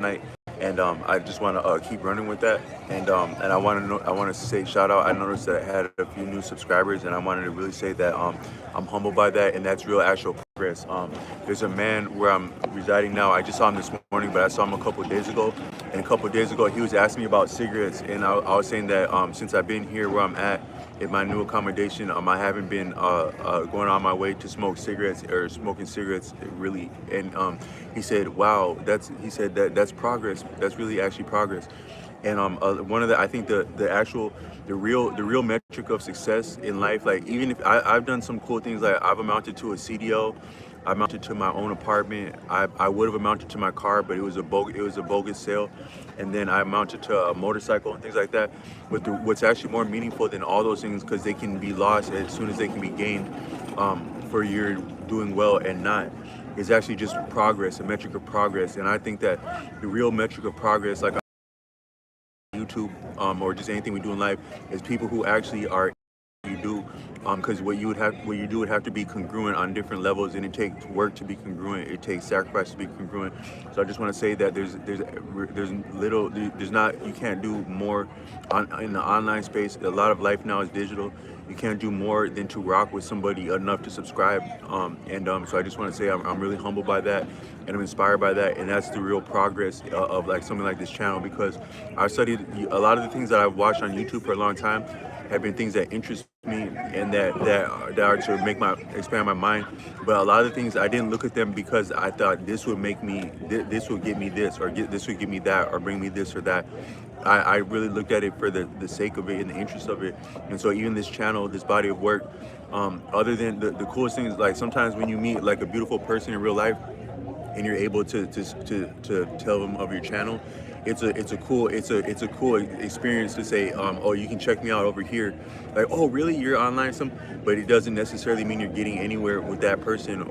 night, and I just want to keep running with that. And I want to say shout out. I noticed that I had a few new subscribers, and I wanted to really say that I'm humbled by that, and that's real actual progress. There's a man where I'm residing now. I just saw him this morning, but I saw him a couple of days ago, and a couple of days ago he was asking me about cigarettes, and I was saying that since I've been here where I'm at in my new accommodation, I haven't been going on my way to smoke cigarettes or smoking cigarettes really. And he said, "Wow, he said that's progress. That's really actually progress." And one of the I think the real metric of success in life, like even if I've done some cool things, like I've amounted to a CDL. I amounted to my own apartment. I would have amounted to my car, but it was a bogus sale. And then I amounted to a motorcycle and things like that. But what's actually more meaningful than all those things, because they can be lost as soon as they can be gained, for you're doing well and not, is actually just progress, a metric of progress. And I think that the real metric of progress, like YouTube, or just anything we do in life, is people who actually are you do, because what you do would have to be congruent on different levels, and it takes work to be congruent. It takes sacrifice to be congruent. So I just want to say that there's not, you can't do more in the online space. A lot of life now is digital. You can't do more than to rock with somebody enough to subscribe. So I just want to say I'm really humbled by that, and I'm inspired by that, and that's the real progress of like something like this channel, because I've studied a lot of the things that I've watched on YouTube for a long time have been things that interest me and that are to expand my mind. But a lot of the things I didn't look at them because I thought this would make me, this would get me this, or this would give me that, or bring me this or that. I really looked at it for the sake of it and the interest of it. And so even this channel, this body of work, other than the coolest things, like sometimes when you meet like a beautiful person in real life and you're able to tell them of your channel, it's a cool experience to say, oh, you can check me out over here, like, oh really, you're online but it doesn't necessarily mean you're getting anywhere with that person,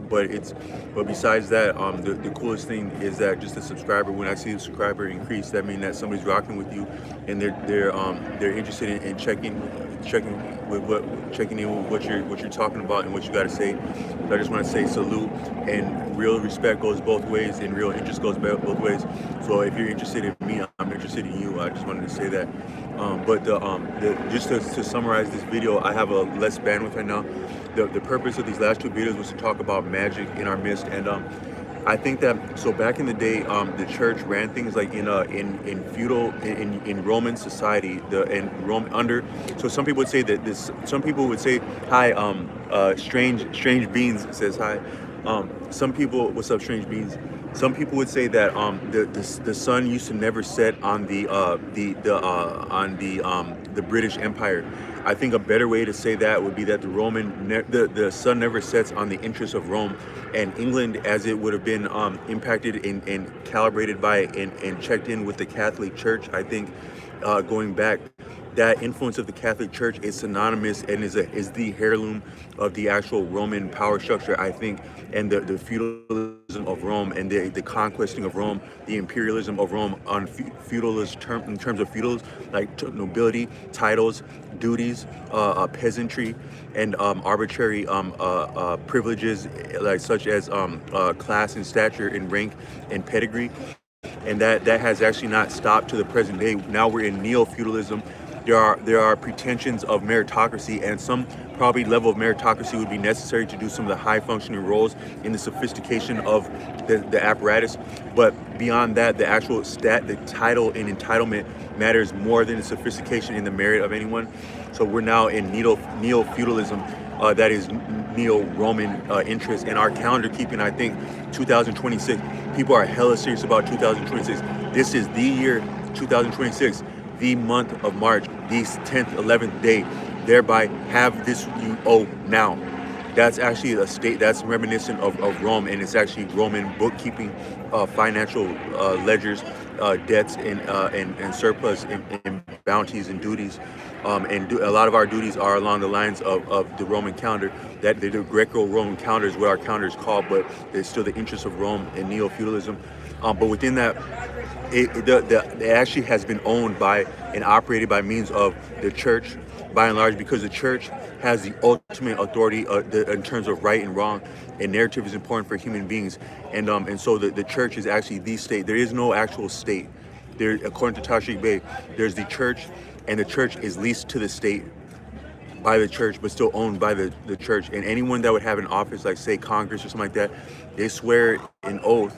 but besides that, the coolest thing is that just a subscriber, when I see a subscriber increase, that means that somebody's rocking with you, and they're interested in checking in with what you're talking about and what you got to say. So I just want to say salute, and real respect goes both ways, and real interest goes both ways. So if you're interested in me, I'm interested in you. I just wanted to say that. Just to summarize this video, I have a less bandwidth right now. The purpose of these last two videos was to talk about magic in our midst, and I think that, so back in the day, the church ran things like in Roman society, so some people would say some people would say hi, strange beans says hi. Some people, what's up, strange beans? Some people would say that the sun used to never set on the British Empire. I think a better way to say that would be that the sun never sets on the interests of Rome, and England, as it would have been impacted and calibrated by and checked in with the Catholic Church. I think going back, that influence of the Catholic Church is synonymous and is the heirloom of the actual Roman power structure, I think, and the feudalism of Rome, and the conquesting of Rome, the imperialism of Rome on feudalist in terms of feudals, like nobility, titles, duties, peasantry, and arbitrary privileges, like such as class and stature and rank and pedigree. And that has actually not stopped to the present day. Now we're in neo-feudalism. There are pretensions of meritocracy, and some probably level of meritocracy would be necessary to do some of the high functioning roles in the sophistication of the apparatus. But beyond that, the actual the title and entitlement matters more than the sophistication and the merit of anyone. So we're now in neo-feudalism, that is neo-Roman interest. And our calendar keeping, I think, 2026, people are hella serious about 2026. This is the year 2026, the month of March, the 10th, 11th day. Thereby have this you owe now. That's actually a state that's reminiscent of Rome, and it's actually Roman bookkeeping, financial ledgers, debts, and surplus, and bounties and duties. A lot of our duties are along the lines of the Roman calendar. That the Greco-Roman calendar is what our calendar is called, but it's still the interest of Rome and neo-feudalism. But within that, it actually has been owned by and operated by means of the church, by and large, because the church has the ultimate authority in terms of right and wrong, and narrative is important for human beings, and so the church is actually the state. There is no actual state. There, according to Tashik Bey, there's the church, and the church is leased to the state by the church, but still owned by the church. And anyone that would have an office, like say Congress or something like that, they swear an oath,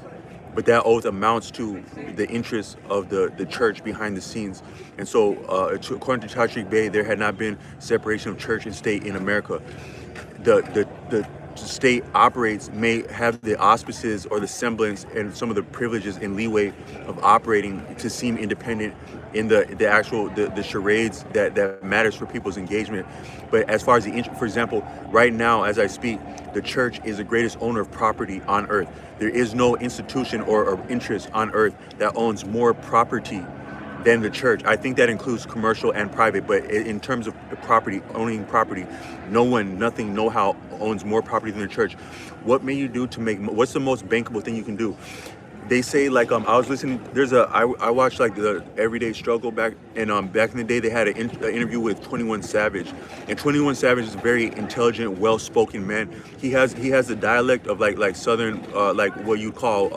but that oath amounts to the interests of the church behind the scenes. And so, according to Tashik Bey, there had not been separation of church and state in America. The state operates, may have the auspices or the semblance and some of the privileges and leeway of operating to seem independent in the actual the charades that matters for people's engagement. But as far as for example, right now as I speak, the church is the greatest owner of property on earth. There is no institution or interest on earth that owns more property than the church. I think that includes commercial and private, but in terms of property, owning property, nothing, no how owns more property than the church. What may you do to what's the most bankable thing you can do? They say, like, I was listening, I watched like the Everyday Struggle back in the day. They had an interview with 21 Savage, and 21 Savage is a very intelligent, well-spoken man. He has the dialect of like southern, like what you call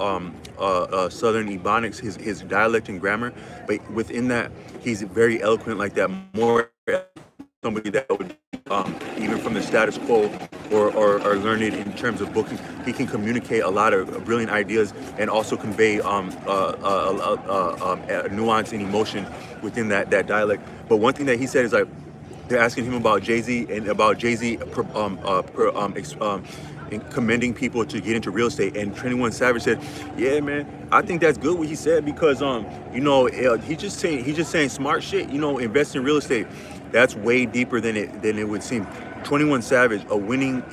southern Ebonics, his dialect and grammar, but within that he's very eloquent like that, more somebody that would even from the status quo or learned in terms of booking. He can communicate a lot of brilliant ideas and also convey nuance and emotion within that dialect. But one thing that he said is like, they're asking him about Jay-Z and about Jay-Z commending people to get into real estate, and 21 Savage said, "Yeah, man, I think that's good what he said because he's just saying smart shit. Invest in real estate. That's way deeper than it would seem." 21 Savage, a winning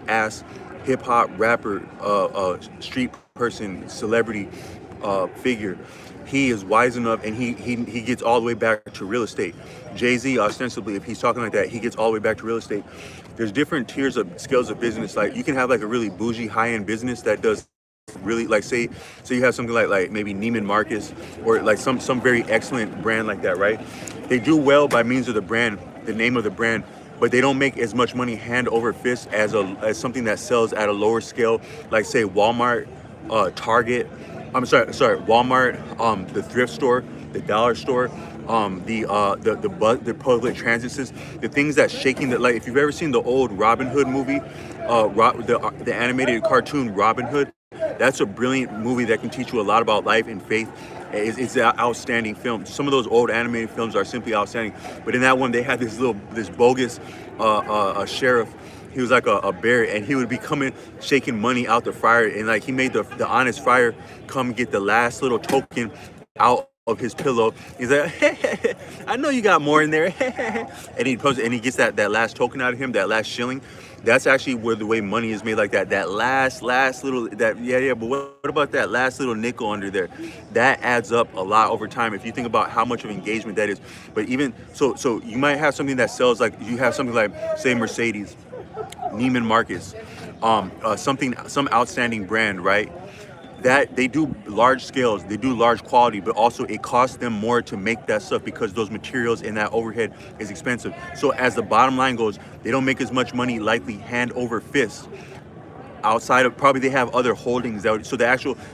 ass hip hop rapper, street person, celebrity figure. He is wise enough, and he gets all the way back to real estate. Jay-Z, ostensibly, if he's talking like that, he gets all the way back to real estate. There's different tiers of scales of business. Like, you can have like a really bougie high-end business that does really, like, say you have something like maybe Neiman Marcus or like some very excellent brand like that, right? They do well by means of the brand, the name of the brand, but they don't make as much money hand over fist as something that sells at a lower scale, like say Walmart, Target. Walmart, the thrift store, the dollar store, the public transit system, the things that's shaking the, like, if you've ever seen the old Robin Hood movie, the animated cartoon Robin Hood, that's a brilliant movie that can teach you a lot about life and faith. It's an outstanding film. Some of those old animated films are simply outstanding. But in that one, they had this bogus sheriff. He was like a bear, and he would be coming, shaking money out the fryer, and like he made the honest fryer come get the last little token out of his pillow. He's like, hey, I know you got more in there. And he gets that last token out of him, that last shilling. That's actually where the way money is made, like that last little, but what about that last little nickel under there? That adds up a lot over time if you think about how much of engagement that is. But even so you might have something that sells, like you have something like, say, Mercedes, Neiman Marcus, some outstanding brand, right? That they do large scales, they do large quality, but also it costs them more to make that stuff because those materials and that overhead is expensive. So as the bottom line goes, they don't make as much money likely hand over fist. Outside of, probably they have other holdings out. So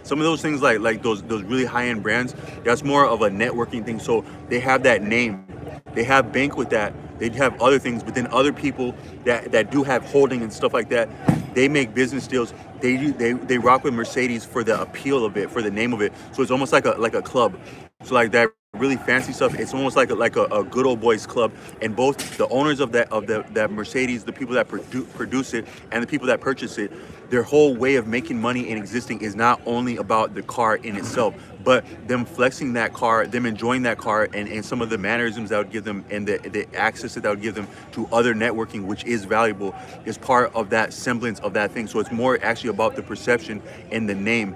some of those things like those really high-end brands, that's more of a networking thing. So they have that name, they have bank with that, they have other things, but then other people that do have holding and stuff like that, they make business deals. They rock with Mercedes for the appeal of it, for the name of it. So it's almost like a club. So like that really fancy stuff, it's almost like a good old boys club. And both the owners of that Mercedes, the people that produce it, and the people that purchase it, their whole way of making money and existing is not only about the car in itself, but them flexing that car, them enjoying that car, and some of the mannerisms that would give them, and the access that would give them to other networking, which is valuable, is part of that semblance of that thing. So it's more actually about the perception and the name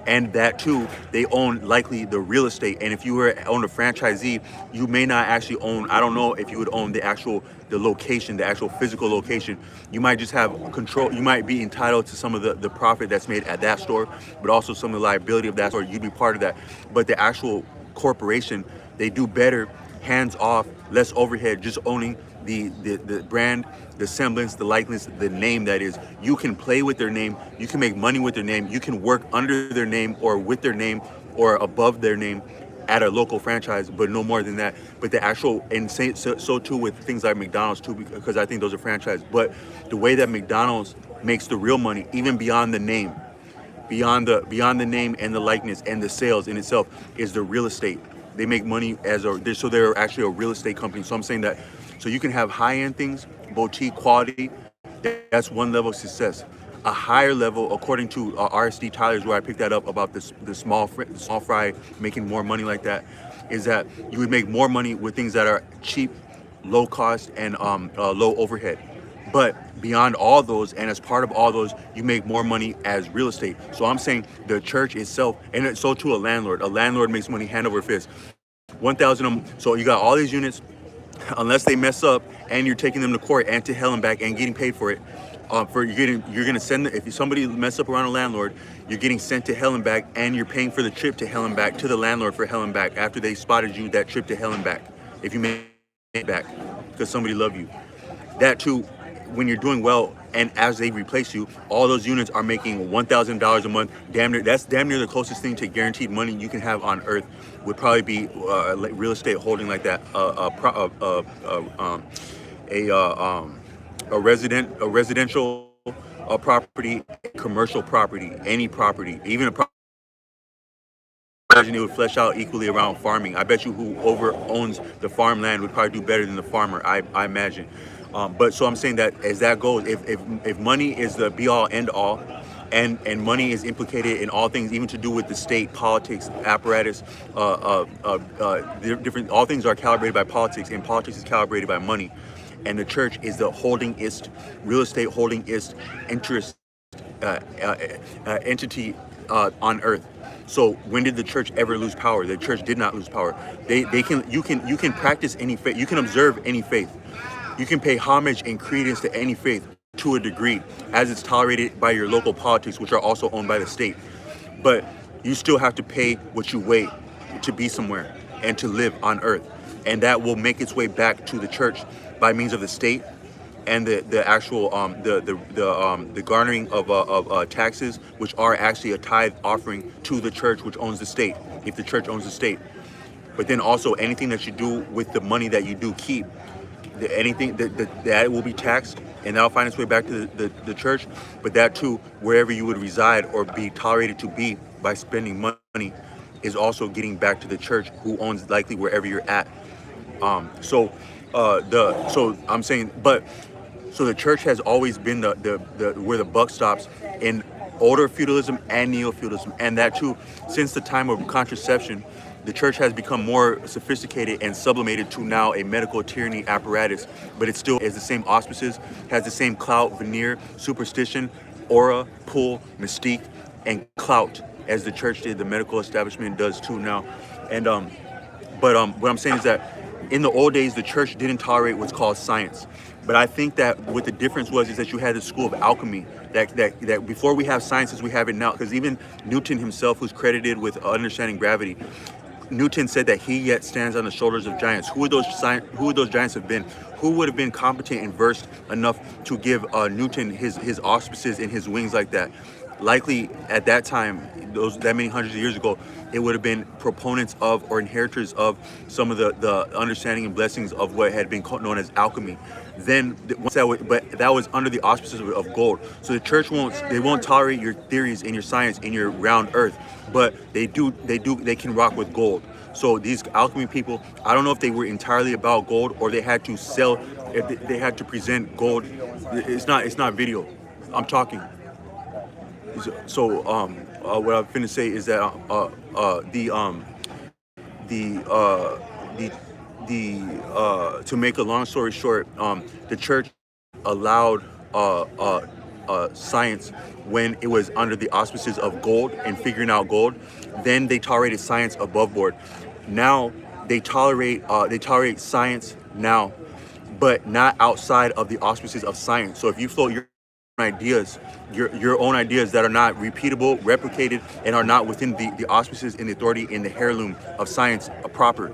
And that too, they own likely the real estate. And if you were own a franchisee, you may not actually own, I don't know if you would own the location, the actual physical location. You might just have control. You might be entitled to some of the profit that's made at that store, but also some of the liability of that store. You'd be part of that. But the actual corporation, they do better, hands off, less overhead, just owning the brand, the semblance, the likeness, the name. That is, you can play with their name, you can make money with their name, you can work under their name or with their name or above their name at a local franchise, but no more than that. But the actual, and so too with things like McDonald's too, because I think those are franchise. But the way that McDonald's makes the real money, even beyond the name, beyond the name and the likeness and the sales in itself, is the real estate. They make money so they're actually a real estate company. So I'm saying that, so you can have high-end things, boutique quality. That's one level of success. A higher level, according to RSD Tyler's, where I picked that up about the small fry making more money like that, is that you would make more money with things that are cheap, low cost, and low overhead. But beyond all those, and as part of all those, you make more money as real estate. So I'm saying the church itself, and so too a landlord. A landlord makes money hand over fist. 1,000. So you got all these units, unless they mess up, and you're taking them to court and to hell and back and getting paid for it. You're gonna send if somebody mess up around a landlord, you're getting sent to hell and back, and you're paying for the trip to hell and back to the landlord for hell and back after they spotted you that trip to hell and back. If you make it back because somebody loved you, that too. When you're doing well, and as they replace you, all those units are making $1,000 a month. That's damn near the closest thing to guaranteed money you can have on earth. Would probably be real estate holding like that, a residential property, commercial property, any property, even a property. Imagine it would flesh out equally around farming. I bet you whoever owns the farmland would probably do better than the farmer. I imagine. But so I'm saying that as that goes, if money is the be all end all, and money is implicated in all things, even to do with the state, politics, apparatus, different, all things are calibrated by politics, and politics is calibrated by money. And the church is the holdingist, real estate holdingist interest entity on earth. So when did the church ever lose power? The church did not lose power. You can practice any faith. You can observe any faith. You can pay homage and credence to any faith to a degree, as it's tolerated by your local politics, which are also owned by the state. But you still have to pay what you weigh to be somewhere and to live on earth. And that will make its way back to the church by means of the state and the actual the garnering of taxes, which are actually a tithe offering to the church, which owns the state, if the church owns the state. But then also anything that you do with the money that you do keep, anything that will be taxed, and that'll find its way back to the church. But that too, wherever you would reside or be tolerated to be by spending money, is also getting back to the church, who owns likely wherever you're at. So I'm saying, but so the church has always been the where the buck stops in older feudalism and neo-feudalism, and that too, since the time of contraception, the church has become more sophisticated and sublimated to now a medical tyranny apparatus, but it still has the same auspices, has the same clout, veneer, superstition, aura, pull, mystique, and clout as the church did. The medical establishment does too now. And what I'm saying is that in the old days, the church didn't tolerate what's called science. But I think that what the difference is that you had the school of alchemy, that before we have science as we have it now, because even Newton himself, who's credited with understanding gravity, Newton said that he yet stands on the shoulders of giants. Who would those giants have been? Who would have been competent and versed enough to give Newton his auspices and his wings like that? Likely at that time, that many hundreds of years ago, it would have been proponents of or inheritors of some of the understanding and blessings of what had been known as alchemy. Then but that was under the auspices of gold. So the church won't tolerate your theories and your science in your round earth, but they can rock with gold. So these alchemy people, I don't know if they were entirely about gold or they had to sell, if they had to present gold. It's not video. I'm talking. So what I'm finna say is that to make a long story short, the church allowed science when it was under the auspices of gold and figuring out gold. Then they tolerated science above board. Now they tolerate science now, but not outside of the auspices of science. So if you float your ideas, your own ideas that are not repeatable, replicated, and are not within the auspices and the authority in the heirloom of science proper,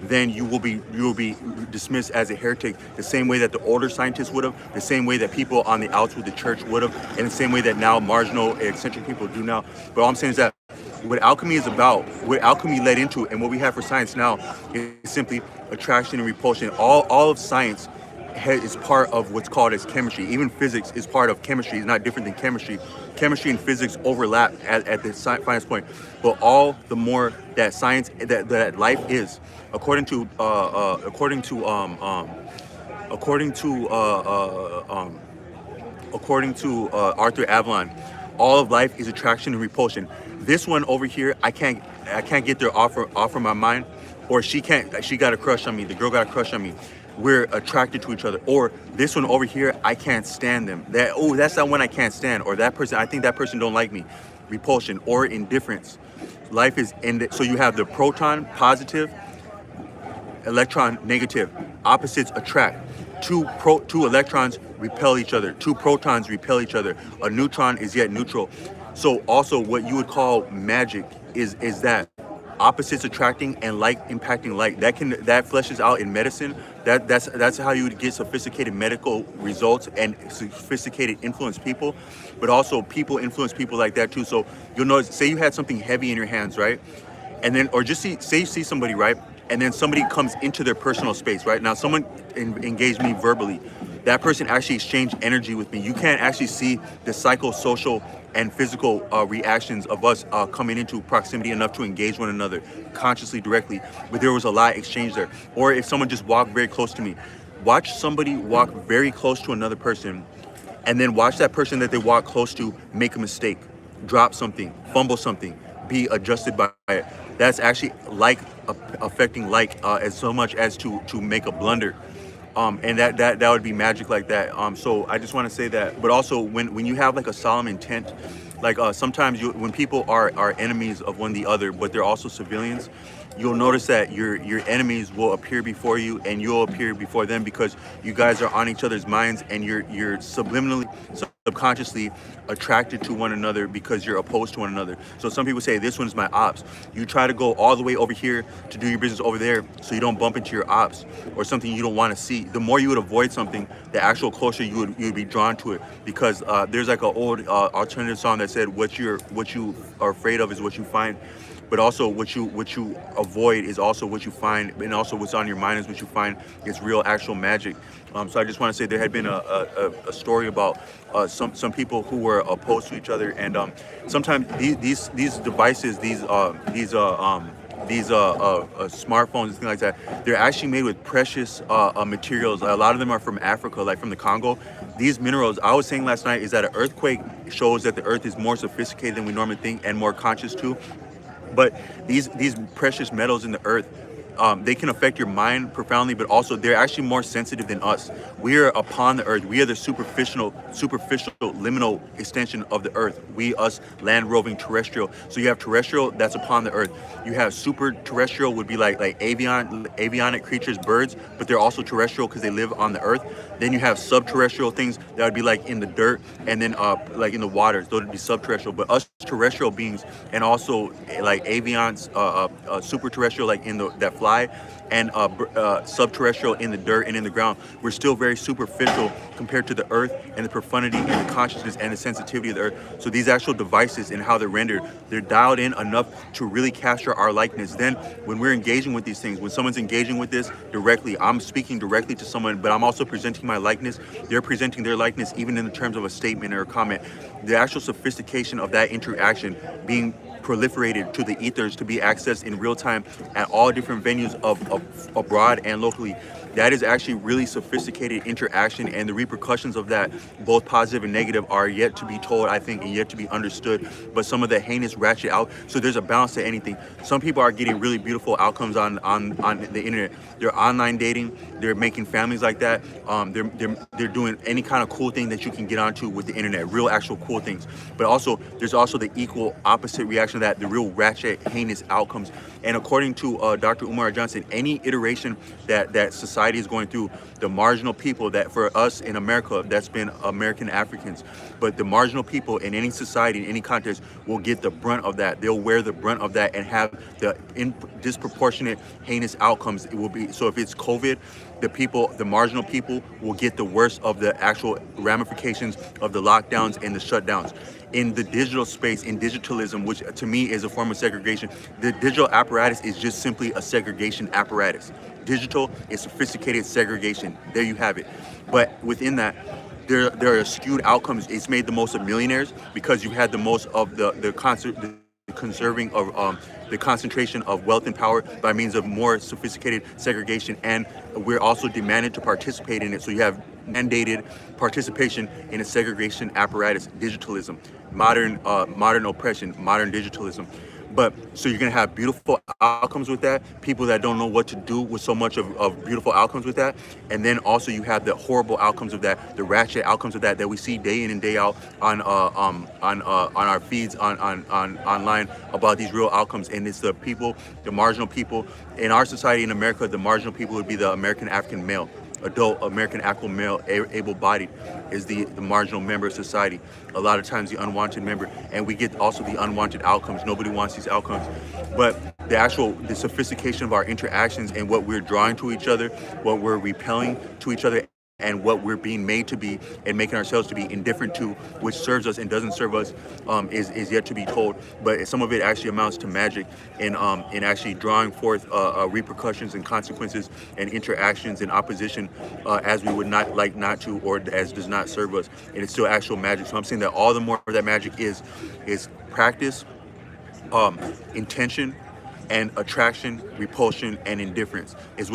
then you will be dismissed as a heretic, the same way that the older scientists would have, the same way that people on the outs with the church would have, and the same way that now marginal, eccentric people do now. But all I'm saying is that what alchemy is about, what alchemy led into, and what we have for science now is simply attraction and repulsion. All of science is part of what's called as chemistry. Even physics is part of chemistry. It's not different than chemistry. Chemistry and physics overlap at the finest point. But all the more that science, that life is, according to Arthur Avalon, all of life is attraction and repulsion. This one over here, I can't get there off of my mind, or she got a crush on me. The girl got a crush on me. We're attracted to each other. Or this one over here, I can't stand them. That's that one I can't stand. Or that person, I think that person don't like me. Repulsion or indifference. Life is so you have the proton positive, electron negative. Opposites attract. Two electrons repel each other. Two protons repel each other. A neutron is yet neutral. So also what you would call magic is that opposites attracting and like impacting like. That fleshes out in medicine. That's how you would get sophisticated medical results and sophisticated influence people. But also people influence people like that too. So you'll notice, say you had something heavy in your hands, right? And then, or just say you see somebody, right? And then somebody comes into their personal space, right? Now someone engaged me verbally. That person actually exchanged energy with me. You can't actually see the psychosocial and physical reactions of us coming into proximity enough to engage one another consciously, directly. But there was a lot exchanged there. Or if someone just walked very close to me, watch somebody walk very close to another person, and then watch that person that they walk close to make a mistake, drop something, fumble something, be adjusted by it. That's actually like affecting like as so much as to make a blunder. And that would be magic like that. So I just want to say that. But also when you have like a solemn intent, like sometimes when people are enemies of one the other, but they're also civilians, you'll notice that your enemies will appear before you and you'll appear before them, because you guys are on each other's minds and you're subliminally, subconsciously attracted to one another because you're opposed to one another. So some people say, this one's my ops. You try to go all the way over here to do your business over there so you don't bump into your ops or something you don't want to see. The more you would avoid something, the actual closer you would be drawn to it, because there's like an old alternative song that said, what you are afraid of is what you find. But also what you avoid is also what you find, and also what's on your mind is what you find. It's real, actual magic. So I just want to say there had been a story about some people who were opposed to each other, and sometimes these devices, these smartphones and things like that, they're actually made with precious materials. A lot of them are from Africa, like from the Congo. These minerals, I was saying last night, is that an earthquake shows that the earth is more sophisticated than we normally think and more conscious too. But these precious metals in the earth, they can affect your mind profoundly, but also they're actually more sensitive than us. We are upon the earth. We are the superficial liminal extension of the earth. We, us, land roving terrestrial. So you have terrestrial, that's upon the earth. You have super terrestrial, would be like avionic creatures, birds, but they're also terrestrial because they live on the earth. Then you have subterrestrial things that would be like in the dirt, and then like in the waters. Those would be subterrestrial. But us terrestrial beings, and also like avians, super terrestrial, like in that fly, and subterrestrial in the dirt and in the ground, we're still very superficial compared to the earth and the profundity and the consciousness and the sensitivity of the earth. So these actual devices and how they're rendered, they're dialed in enough to really capture our likeness. Then when we're engaging with these things, when someone's engaging with this directly, I'm speaking directly to someone, but I'm also presenting my likeness. They're presenting their likeness, even in the terms of a statement or a comment. The actual sophistication of that interaction being proliferated to the ethers to be accessed in real time at all different venues of abroad and locally. That is actually really sophisticated interaction, and the repercussions of that, both positive and negative, are yet to be told, I think, and yet to be understood. But some of the heinous ratchet out. So there's a balance to anything. Some people are getting really beautiful outcomes on the internet. They're online dating. They're making families like that. They're doing any kind of cool thing that you can get onto with the internet. Real, actual cool things. But also, there's also the equal opposite reaction of that. The real ratchet, heinous outcomes. And according to Dr. Umar Johnson, any iteration that society is going through, the marginal people, that for us in America, that's been American Africans, but the marginal people in any society, in any context, will get the brunt of that. They'll wear the brunt of that and have the disproportionate heinous outcomes. It will be, so if it's COVID, the marginal people will get the worst of the actual ramifications of the lockdowns and the shutdowns. In the digital space, in digitalism, which to me is a form of segregation, the digital apparatus is just simply a segregation apparatus. Digital is sophisticated segregation. There you have it. But within that, there are skewed outcomes. It's made the most of millionaires because you had the most of the conserving of the concentration of wealth and power by means of more sophisticated segregation, and we're also demanded to participate in it. So you have mandated participation in a segregation apparatus, digitalism, modern oppression, modern digitalism. But so you're gonna have beautiful outcomes with that, people that don't know what to do with so much of beautiful outcomes with that, and then also you have the horrible outcomes of that, the ratchet outcomes of that we see day in and day out on our feeds online about these real outcomes. And it's the people, the marginal people in our society in America. The marginal people would be the American African male. Adult American African male, able-bodied, is the marginal member of society. A lot of times the unwanted member, and we get also the unwanted outcomes. Nobody wants these outcomes, but the sophistication of our interactions and what we're drawing to each other, what we're repelling to each other, and what we're being made to be and making ourselves to be indifferent to, which serves us and doesn't serve us, is yet to be told. But some of it actually amounts to magic in actually drawing forth repercussions and consequences and interactions and opposition as we would not like not to, or as does not serve us. And it's still actual magic. So I'm saying that all the more that magic is practice, intention, and attraction, repulsion, and indifference is what's